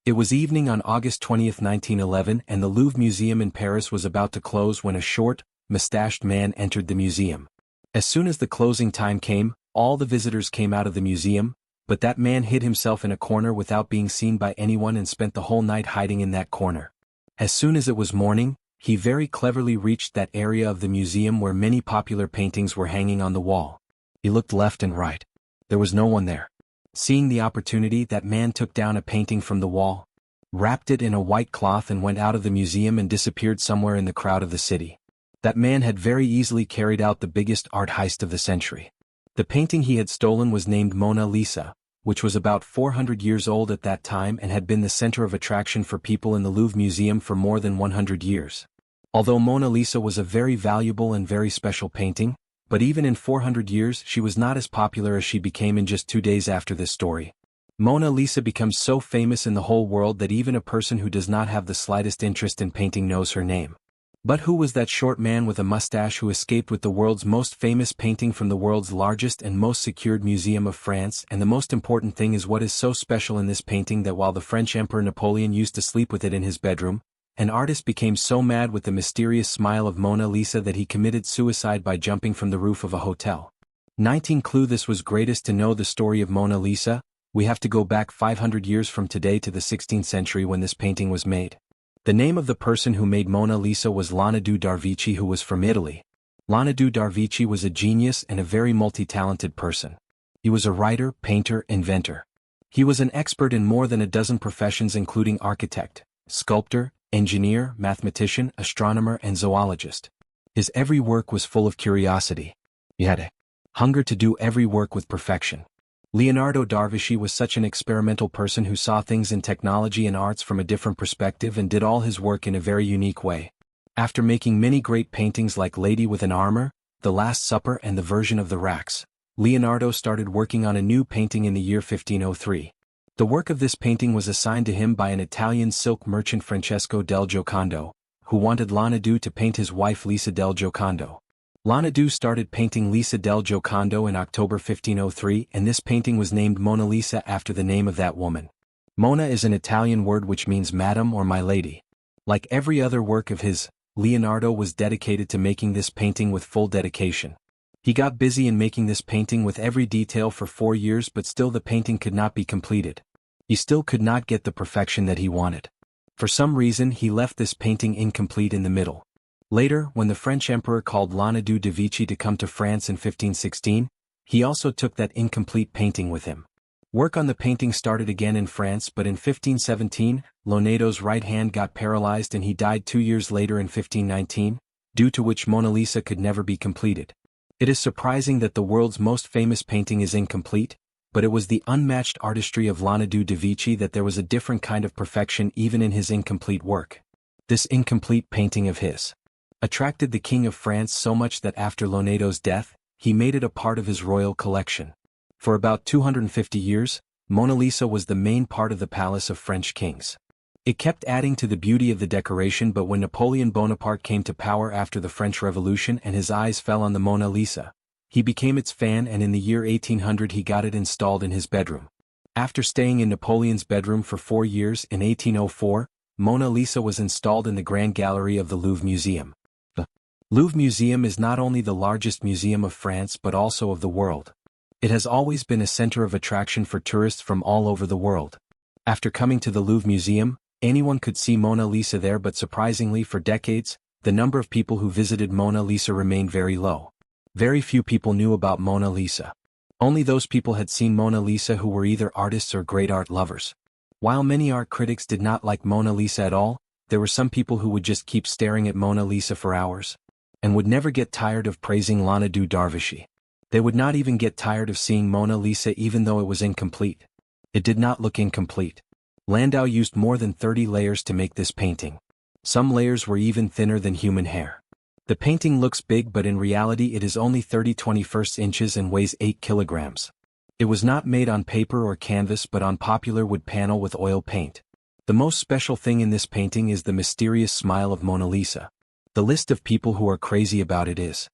It was evening on August 20, 1911, and the Louvre Museum in Paris was about to close when a short, mustached man entered the museum. As soon as the closing time came, all the visitors came out of the museum, but that man hid himself in a corner without being seen by anyone and spent the whole night hiding in that corner. As soon as it was morning, he very cleverly reached that area of the museum where many popular paintings were hanging on the wall. He looked left and right. There was no one there. Seeing the opportunity, that man took down a painting from the wall, wrapped it in a white cloth and went out of the museum and disappeared somewhere in the crowd of the city. That man had very easily carried out the biggest art heist of the century. The painting he had stolen was named Mona Lisa, which was about 400 years old at that time and had been the center of attraction for people in the Louvre Museum for more than 100 years. Although Mona Lisa was a very valuable and very special painting, but even in 400 years she was not as popular as she became in just 2 days after this story. Mona Lisa becomes so famous in the whole world that even a person who does not have the slightest interest in painting knows her name. But who was that short man with a mustache who escaped with the world's most famous painting from the world's largest and most secured museum of France? And the most important thing is what is so special in this painting that while the French Emperor Napoleon used to sleep with it in his bedroom, an artist became so mad with the mysterious smile of Mona Lisa that he committed suicide by jumping from the roof of a hotel. 19 Clue. This was greatest. To know the story of Mona Lisa, we have to go back 500 years from today to the 16th century when this painting was made. The name of the person who made Mona Lisa was Leonardo da Vinci, who was from Italy. Leonardo da Vinci was a genius and a very multi-talented person. He was a writer, painter, inventor. He was an expert in more than a dozen professions including architect, sculptor, engineer, mathematician, astronomer, and zoologist. His every work was full of curiosity. He had a hunger to do every work with perfection. Leonardo da Vinci was such an experimental person who saw things in technology and arts from a different perspective and did all his work in a very unique way. After making many great paintings like Lady with an Armor, The Last Supper, and the Version of the Racks, Leonardo started working on a new painting in the year 1503. The work of this painting was assigned to him by an Italian silk merchant, Francesco del Giocondo, who wanted Leonardo to paint his wife Lisa del Giocondo. Leonardo started painting Lisa del Giocondo in October 1503, and this painting was named Mona Lisa after the name of that woman. Mona is an Italian word which means madam or my lady. Like every other work of his, Leonardo was dedicated to making this painting with full dedication. He got busy in making this painting with every detail for 4 years, but still the painting could not be completed. He still could not get the perfection that he wanted. For some reason he left this painting incomplete in the middle. Later, when the French emperor called Leonardo da Vinci to come to France in 1516, he also took that incomplete painting with him. Work on the painting started again in France, but in 1517, Leonardo's right hand got paralyzed and he died 2 years later in 1519, due to which Mona Lisa could never be completed. It is surprising that the world's most famous painting is incomplete, but it was the unmatched artistry of Leonardo da Vinci that there was a different kind of perfection even in his incomplete work. This incomplete painting of his attracted the King of France so much that after Leonardo's death, he made it a part of his royal collection. For about 250 years, Mona Lisa was the main part of the palace of French kings. It kept adding to the beauty of the decoration, but when Napoleon Bonaparte came to power after the French Revolution and his eyes fell on the Mona Lisa, he became its fan, and in the year 1800 he got it installed in his bedroom. After staying in Napoleon's bedroom for 4 years, in 1804, Mona Lisa was installed in the Grand Gallery of the Louvre Museum. The Louvre Museum is not only the largest museum of France but also of the world. It has always been a center of attraction for tourists from all over the world. After coming to the Louvre Museum, anyone could see Mona Lisa there, but surprisingly, for decades, the number of people who visited Mona Lisa remained very low. Very few people knew about Mona Lisa. Only those people had seen Mona Lisa who were either artists or great art lovers. While many art critics did not like Mona Lisa at all, there were some people who would just keep staring at Mona Lisa for hours, and would never get tired of praising Leonardo da Vinci. They would not even get tired of seeing Mona Lisa even though it was incomplete. It did not look incomplete. Landau used more than 30 layers to make this painting. Some layers were even thinner than human hair. The painting looks big, but in reality it is only 30/21 inches and weighs 8 kilograms. It was not made on paper or canvas but on popular wood panel with oil paint. The most special thing in this painting is the mysterious smile of Mona Lisa. The list of people who are crazy about it is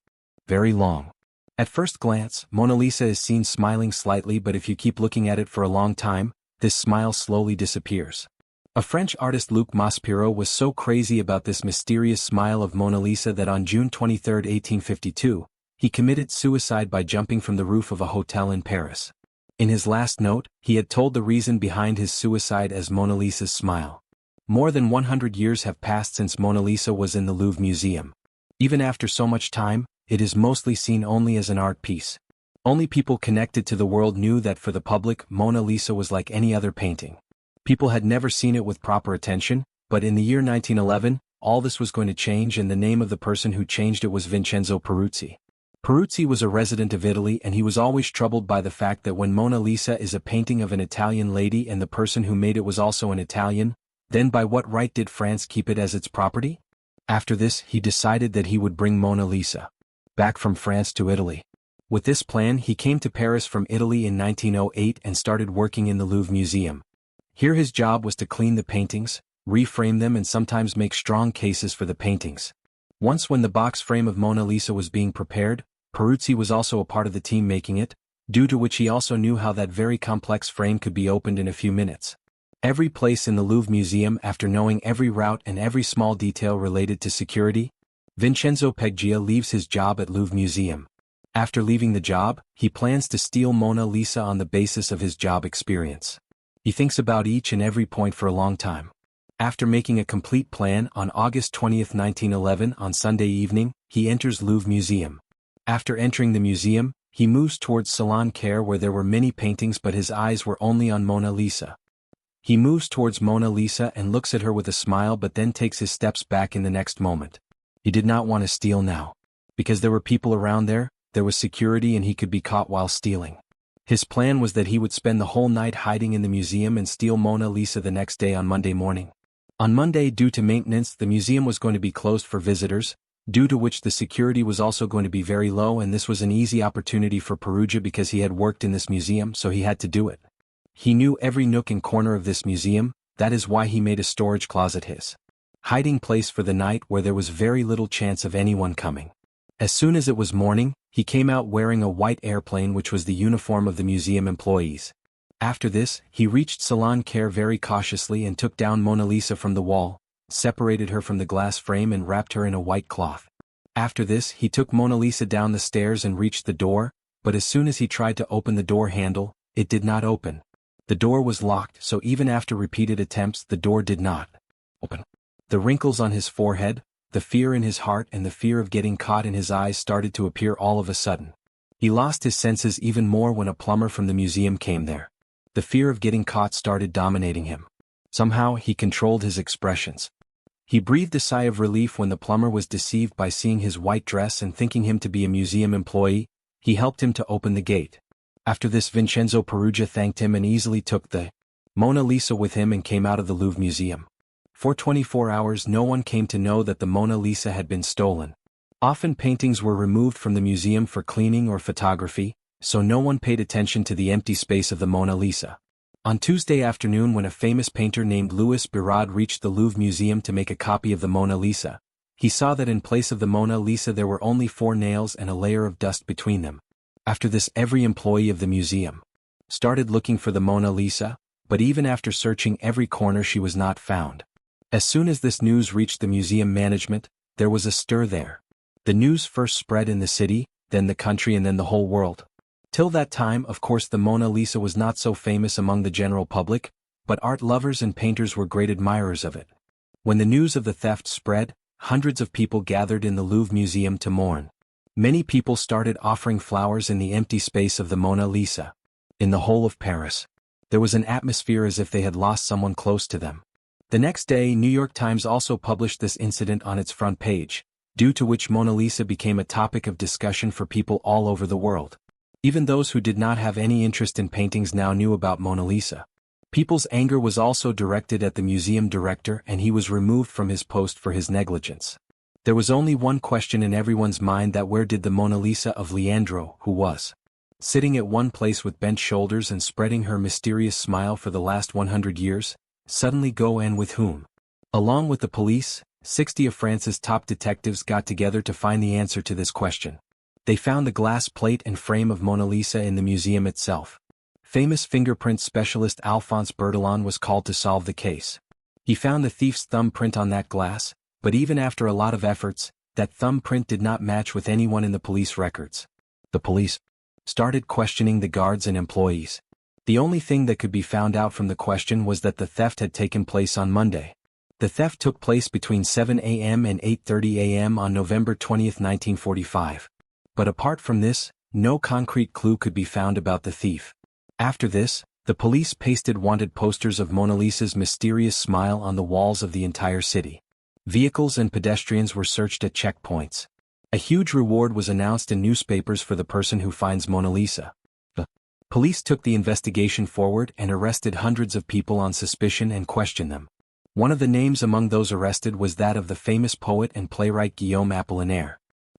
very long. At first glance, Mona Lisa is seen smiling slightly, but if you keep looking at it for a long time, this smile slowly disappears. A French artist, Luc Maspero, was so crazy about this mysterious smile of Mona Lisa that on June 23, 1852, he committed suicide by jumping from the roof of a hotel in Paris. In his last note, he had told the reason behind his suicide as Mona Lisa's smile. More than 100 years have passed since Mona Lisa was in the Louvre Museum. Even after so much time, it is mostly seen only as an art piece. Only people connected to the world knew that for the public, Mona Lisa was like any other painting. People had never seen it with proper attention, but in the year 1911, all this was going to change, and the name of the person who changed it was Vincenzo Peruzzi. Peruzzi was a resident of Italy, and he was always troubled by the fact that when Mona Lisa is a painting of an Italian lady and the person who made it was also an Italian, then by what right did France keep it as its property? After this, he decided that he would bring Mona Lisa back from France to Italy. With this plan, he came to Paris from Italy in 1908 and started working in the Louvre Museum. Here his job was to clean the paintings, reframe them, and sometimes make strong cases for the paintings. Once when the box frame of Mona Lisa was being prepared, Peruzzi was also a part of the team making it, due to which he also knew how that very complex frame could be opened in a few minutes. Every place in the Louvre Museum, after knowing every route and every small detail related to security, Vincenzo Peggia leaves his job at Louvre Museum. After leaving the job, he plans to steal Mona Lisa on the basis of his job experience. He thinks about each and every point for a long time. After making a complete plan, on August 20, 1911, on Sunday evening, he enters Louvre Museum. After entering the museum, he moves towards Salon Care, where there were many paintings, but his eyes were only on Mona Lisa. He moves towards Mona Lisa and looks at her with a smile, but then takes his steps back in the next moment. He did not want to steal now. Because there were people around there was security, and he could be caught while stealing. His plan was that he would spend the whole night hiding in the museum and steal Mona Lisa the next day on Monday morning. On Monday, due to maintenance, the museum was going to be closed for visitors, due to which the security was also going to be very low, and this was an easy opportunity for Perugia because he had worked in this museum, so he had to do it. He knew every nook and corner of this museum, that is why he made a storage closet his hiding place for the night, where there was very little chance of anyone coming. As soon as it was morning, he came out wearing a white airplane, which was the uniform of the museum employees. After this, he reached Salon Care very cautiously and took down Mona Lisa from the wall, separated her from the glass frame, and wrapped her in a white cloth. After this, he took Mona Lisa down the stairs and reached the door, but as soon as he tried to open the door handle, it did not open. The door was locked, so even after repeated attempts, the door did not open. The wrinkles on his forehead, the fear in his heart, and the fear of getting caught in his eyes started to appear all of a sudden. He lost his senses even more when a plumber from the museum came there. The fear of getting caught started dominating him. Somehow, he controlled his expressions. He breathed a sigh of relief when the plumber was deceived by seeing his white dress and thinking him to be a museum employee. He helped him to open the gate. After this, Vincenzo Peruggia thanked him and easily took the Mona Lisa with him and came out of the Louvre Museum. For 24 hours no one came to know that the Mona Lisa had been stolen. Often paintings were removed from the museum for cleaning or photography, so no one paid attention to the empty space of the Mona Lisa. On Tuesday afternoon, when a famous painter named Louis Biraud reached the Louvre Museum to make a copy of the Mona Lisa, he saw that in place of the Mona Lisa there were only 4 nails and a layer of dust between them. After this, every employee of the museum started looking for the Mona Lisa, but even after searching every corner she was not found. As soon as this news reached the museum management, there was a stir there. The news first spread in the city, then the country, and then the whole world. Till that time, of course, the Mona Lisa was not so famous among the general public, but art lovers and painters were great admirers of it. When the news of the theft spread, hundreds of people gathered in the Louvre Museum to mourn. Many people started offering flowers in the empty space of the Mona Lisa. In the whole of Paris, there was an atmosphere as if they had lost someone close to them. The next day, New York Times also published this incident on its front page, due to which Mona Lisa became a topic of discussion for people all over the world. Even those who did not have any interest in paintings now knew about Mona Lisa. People's anger was also directed at the museum director, and he was removed from his post for his negligence. There was only one question in everyone's mind: that where did the Mona Lisa of Leandro, who was sitting at one place with bent shoulders and spreading her mysterious smile for the last 100 years, suddenly go, and with whom? Along with the police, 60 of France's top detectives got together to find the answer to this question. They found the glass plate and frame of Mona Lisa in the museum itself. Famous fingerprint specialist Alphonse Bertillon was called to solve the case. He found the thief's thumbprint on that glass, but even after a lot of efforts, that thumbprint did not match with anyone in the police records. The police started questioning the guards and employees. The only thing that could be found out from the question was that the theft had taken place on Monday. The theft took place between 7 a.m. and 8:30 a.m. on November 20, 1945. But apart from this, no concrete clue could be found about the thief. After this, the police pasted wanted posters of Mona Lisa's mysterious smile on the walls of the entire city. Vehicles and pedestrians were searched at checkpoints. A huge reward was announced in newspapers for the person who finds Mona Lisa. The police took the investigation forward and arrested hundreds of people on suspicion and questioned them. One of the names among those arrested was that of the famous poet and playwright Guillaume Apollinaire.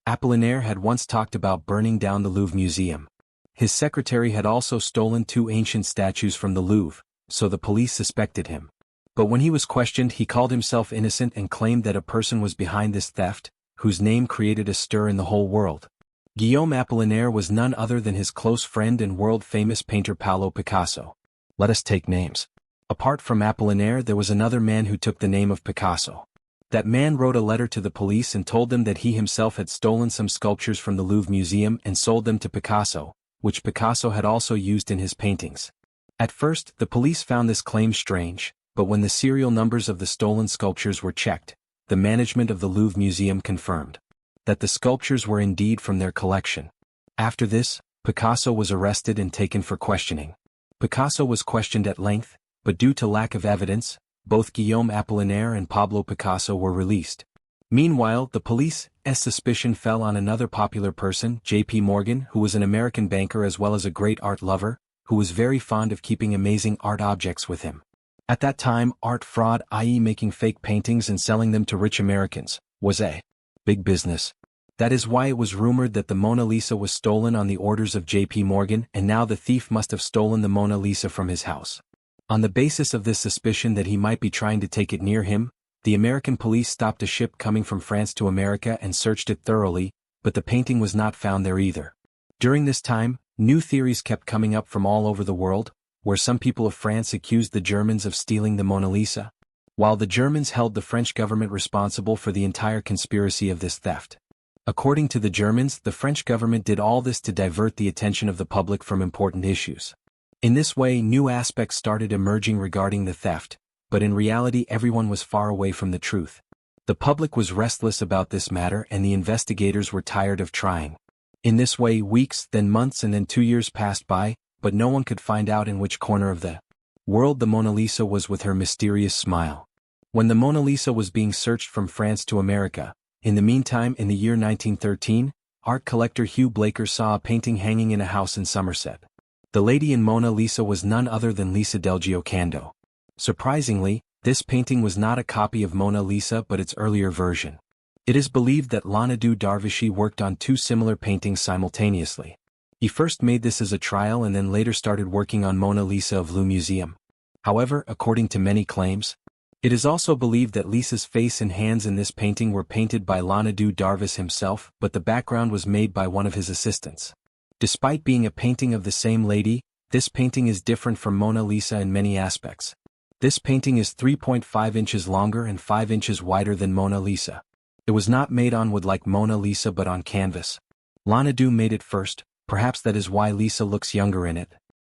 Apollinaire had once talked about burning down the Louvre Museum. His secretary had also stolen 2 ancient statues from the Louvre, so the police suspected him. But when he was questioned, he called himself innocent and claimed that a person was behind this theft, whose name created a stir in the whole world. Guillaume Apollinaire was none other than his close friend and world-famous painter Pablo Picasso. Let us take names. Apart from Apollinaire, there was another man who took the name of Picasso. That man wrote a letter to the police and told them that he himself had stolen some sculptures from the Louvre Museum and sold them to Picasso, which Picasso had also used in his paintings. At first, the police found this claim strange, but when the serial numbers of the stolen sculptures were checked, the management of the Louvre Museum confirmed that the sculptures were indeed from their collection. After this, Picasso was arrested and taken for questioning. Picasso was questioned at length, but due to lack of evidence, both Guillaume Apollinaire and Pablo Picasso were released. Meanwhile, the police's suspicion fell on another popular person, J.P. Morgan, who was an American banker as well as a great art lover, who was very fond of keeping amazing art objects with him. At that time, art fraud, i.e. making fake paintings and selling them to rich Americans, was a big business. That is why it was rumored that the Mona Lisa was stolen on the orders of J.P. Morgan, and now the thief must have stolen the Mona Lisa from his house. On the basis of this suspicion that he might be trying to take it near him, the American police stopped a ship coming from France to America and searched it thoroughly, but the painting was not found there either. During this time, new theories kept coming up from all over the world, where some people of France accused the Germans of stealing the Mona Lisa, while the Germans held the French government responsible for the entire conspiracy of this theft. According to the Germans, the French government did all this to divert the attention of the public from important issues. In this way, new aspects started emerging regarding the theft, but in reality everyone was far away from the truth. The public was restless about this matter and the investigators were tired of trying. In this way, weeks, then months and then 2 years passed by, but no one could find out in which corner of the world the Mona Lisa was with her mysterious smile. When the Mona Lisa was being searched from France to America, in the meantime, in the year 1913, art collector Hugh Blaker saw a painting hanging in a house in Somerset. The lady in Mona Lisa was none other than Lisa del Giocondo. Surprisingly, this painting was not a copy of Mona Lisa but its earlier version. It is believed that Leonardo da Vinci worked on 2 similar paintings simultaneously. He first made this as a trial and then later started working on Mona Lisa of Louvre Museum. However, according to many claims, it is also believed that Lisa's face and hands in this painting were painted by Leonardo da Vinci himself, but the background was made by one of his assistants. Despite being a painting of the same lady, this painting is different from Mona Lisa in many aspects. This painting is 3.5 inches longer and 5 inches wider than Mona Lisa. It was not made on wood like Mona Lisa but on canvas. Leonardo made it first, perhaps that is why Lisa looks younger in it.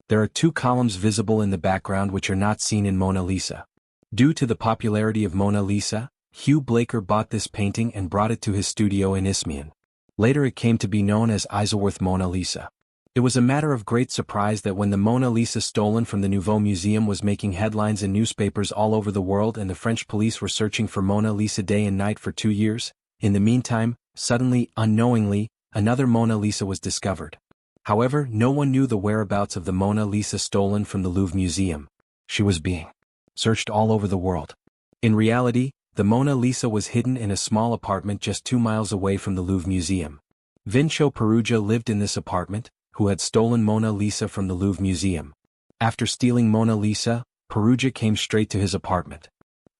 There are 2 columns visible in the background which are not seen in Mona Lisa. Due to the popularity of Mona Lisa, Hugh Blaker bought this painting and brought it to his studio in Isthmian. Later it came to be known as Isleworth Mona Lisa. It was a matter of great surprise that when the Mona Lisa stolen from the Nouveau Museum was making headlines in newspapers all over the world and the French police were searching for Mona Lisa day and night for 2 years, in the meantime, suddenly, unknowingly, another Mona Lisa was discovered. However, no one knew the whereabouts of the Mona Lisa stolen from the Louvre Museum. She was being searched all over the world. In reality, the Mona Lisa was hidden in a small apartment just 2 miles away from the Louvre Museum. Vincio Peruggia lived in this apartment, who had stolen Mona Lisa from the Louvre Museum. After stealing Mona Lisa, Peruggia came straight to his apartment.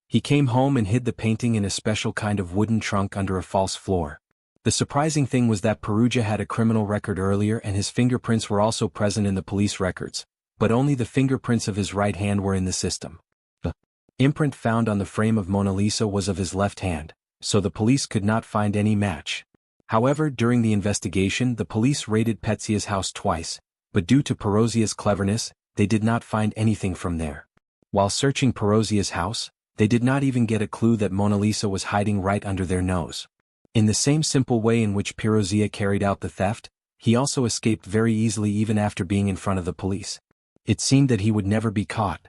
He came home and hid the painting in a special kind of wooden trunk under a false floor. The surprising thing was that Peruggia had a criminal record earlier and his fingerprints were also present in the police records, but only the fingerprints of his right hand were in the system. The Imprint found on the frame of Mona Lisa was of his left hand, so the police could not find any match. However, during the investigation the police raided Pezia's house twice, but due to Perozia's cleverness, they did not find anything from there. While searching Perozia's house, they did not even get a clue that Mona Lisa was hiding right under their nose. In the same simple way in which Perozia carried out the theft, he also escaped very easily even after being in front of the police. It seemed that he would never be caught.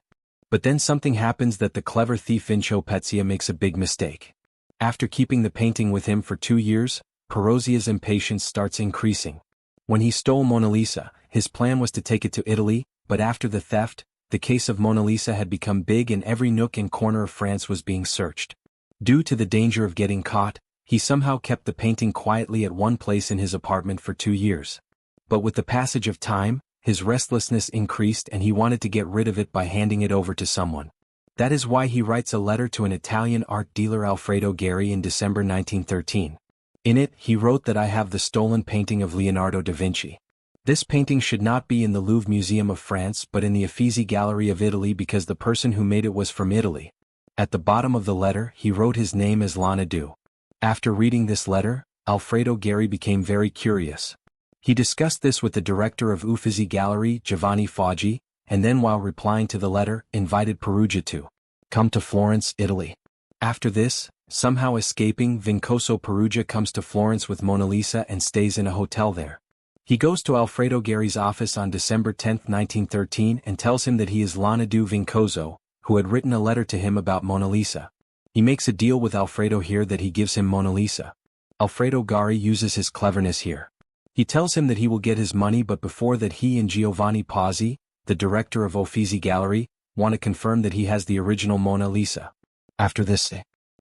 But then something happens that the clever thief Vincenzo Pezia makes a big mistake. After keeping the painting with him for 2 years, Perozia's impatience starts increasing. When he stole Mona Lisa, his plan was to take it to Italy, but after the theft, the case of Mona Lisa had become big and every nook and corner of France was being searched. Due to the danger of getting caught, he somehow kept the painting quietly at one place in his apartment for 2 years. But with the passage of time, his restlessness increased and he wanted to get rid of it by handing it over to someone. That is why he writes a letter to an Italian art dealer Alfredo Geri in December 1913. In it, he wrote that I have the stolen painting of Leonardo da Vinci. This painting should not be in the Louvre Museum of France but in the Uffizi Gallery of Italy because the person who made it was from Italy. At the bottom of the letter he wrote his name as Leonardo. After reading this letter, Alfredo Geri became very curious. He discussed this with the director of Uffizi Gallery, Giovanni Foggi, and then while replying to the letter, invited Perugia to come to Florence, Italy. After this, somehow escaping, Vincenzo Perugia comes to Florence with Mona Lisa and stays in a hotel there. He goes to Alfredo Geri's office on December 10, 1913 and tells him that he is Leonardo Vincenzo, who had written a letter to him about Mona Lisa. He makes a deal with Alfredo here that he gives him Mona Lisa. Alfredo Geri uses his cleverness here. He tells him that he will get his money but before that he and Giovanni Pozzi, the director of Uffizi Gallery, want to confirm that he has the original Mona Lisa. After this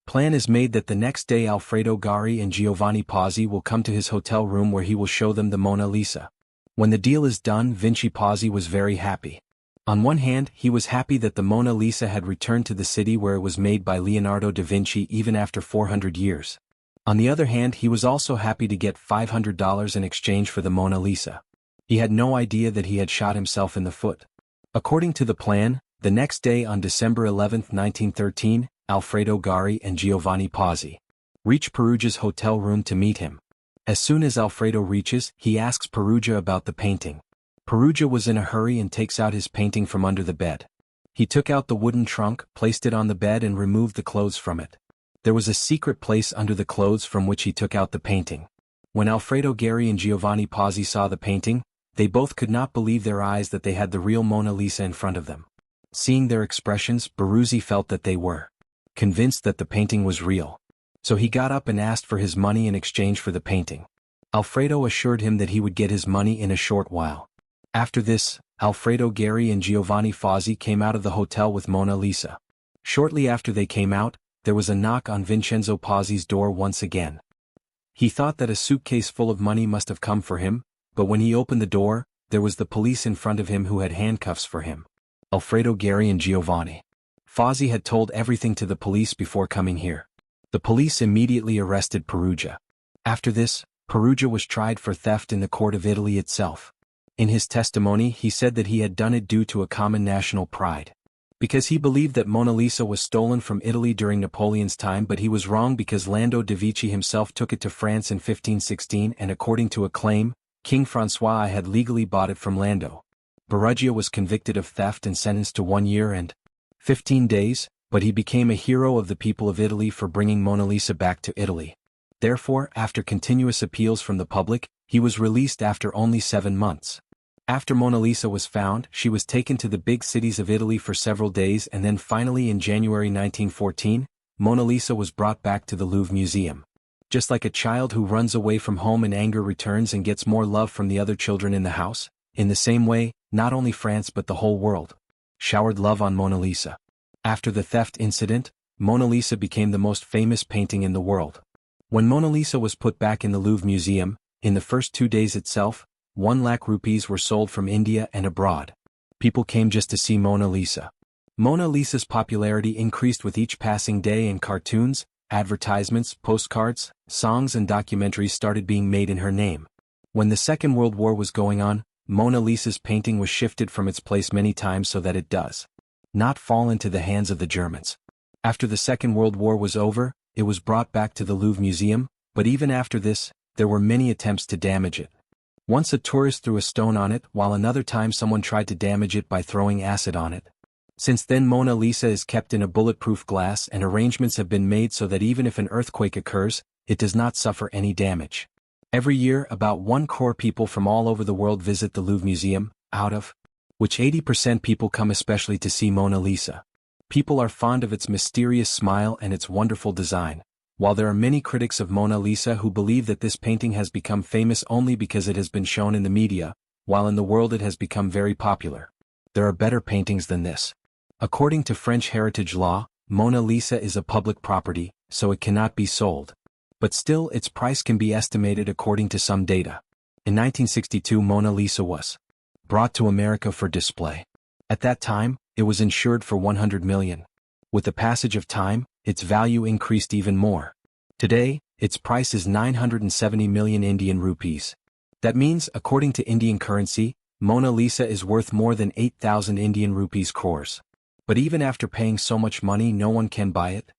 plan is made that the next day Alfredo Geri and Giovanni Pozzi will come to his hotel room where he will show them the Mona Lisa. When the deal is done, Vinci Pozzi was very happy. On one hand, he was happy that the Mona Lisa had returned to the city where it was made by Leonardo da Vinci even after 400 years. On the other hand, he was also happy to get $500 in exchange for the Mona Lisa. He had no idea that he had shot himself in the foot. According to the plan, the next day on December 11, 1913, Alfredo Geri and Giovanni Pozzi reach Perugia's hotel room to meet him. As soon as Alfredo reaches, he asks Perugia about the painting. Perugia was in a hurry and takes out his painting from under the bed. He took out the wooden trunk, placed it on the bed and removed the clothes from it. There was a secret place under the clothes from which he took out the painting. When Alfredo Geri and Giovanni Pozzi saw the painting, they both could not believe their eyes that they had the real Mona Lisa in front of them. Seeing their expressions, Peruzzi felt that they were convinced that the painting was real. So he got up and asked for his money in exchange for the painting. Alfredo assured him that he would get his money in a short while. After this, Alfredo Geri and Giovanni Pozzi came out of the hotel with Mona Lisa. Shortly after they came out, there was a knock on Vincenzo Pozzi's door once again. He thought that a suitcase full of money must have come for him, but when he opened the door, there was the police in front of him who had handcuffs for him. Alfredo Geri and Giovanni Pozzi had told everything to the police before coming here. The police immediately arrested Perugia. After this, Perugia was tried for theft in the court of Italy itself. In his testimony he said that he had done it due to a common national pride. Because he believed that Mona Lisa was stolen from Italy during Napoleon's time, but he was wrong because Leonardo da Vinci himself took it to France in 1516 and according to a claim, King François I had legally bought it from Leonardo. Perugia was convicted of theft and sentenced to 1 year and 15 days, but he became a hero of the people of Italy for bringing Mona Lisa back to Italy. Therefore, after continuous appeals from the public, he was released after only 7 months. After Mona Lisa was found, she was taken to the big cities of Italy for several days and then finally in January 1914, Mona Lisa was brought back to the Louvre Museum. Just like a child who runs away from home in anger returns and gets more love from the other children in the house, in the same way, not only France but the whole world showered love on Mona Lisa. After the theft incident, Mona Lisa became the most famous painting in the world. When Mona Lisa was put back in the Louvre Museum, in the first 2 days itself, 1 lakh rupees were sold from India and abroad. People came just to see Mona Lisa. Mona Lisa's popularity increased with each passing day and cartoons, advertisements, postcards, songs and documentaries started being made in her name. When the Second World War was going on, Mona Lisa's painting was shifted from its place many times so that it does not fall into the hands of the Germans. After the Second World War was over, it was brought back to the Louvre Museum, but even after this, there were many attempts to damage it. Once a tourist threw a stone on it, while another time someone tried to damage it by throwing acid on it. Since then, Mona Lisa is kept in a bulletproof glass, and arrangements have been made so that even if an earthquake occurs, it does not suffer any damage. Every year, about 1 crore people from all over the world visit the Louvre Museum, out of which 80% people come especially to see Mona Lisa. People are fond of its mysterious smile and its wonderful design, while there are many critics of Mona Lisa who believe that this painting has become famous only because it has been shown in the media, while in the world it has become very popular. There are better paintings than this. According to French heritage law, Mona Lisa is a public property, so it cannot be sold. But still, its price can be estimated according to some data. In 1962, Mona Lisa was brought to America for display. At that time, it was insured for $100 million. With the passage of time, its value increased even more. Today, its price is 970 million Indian rupees. That means, according to Indian currency, Mona Lisa is worth more than 8,000 Indian rupees crores. But even after paying so much money, no one can buy it.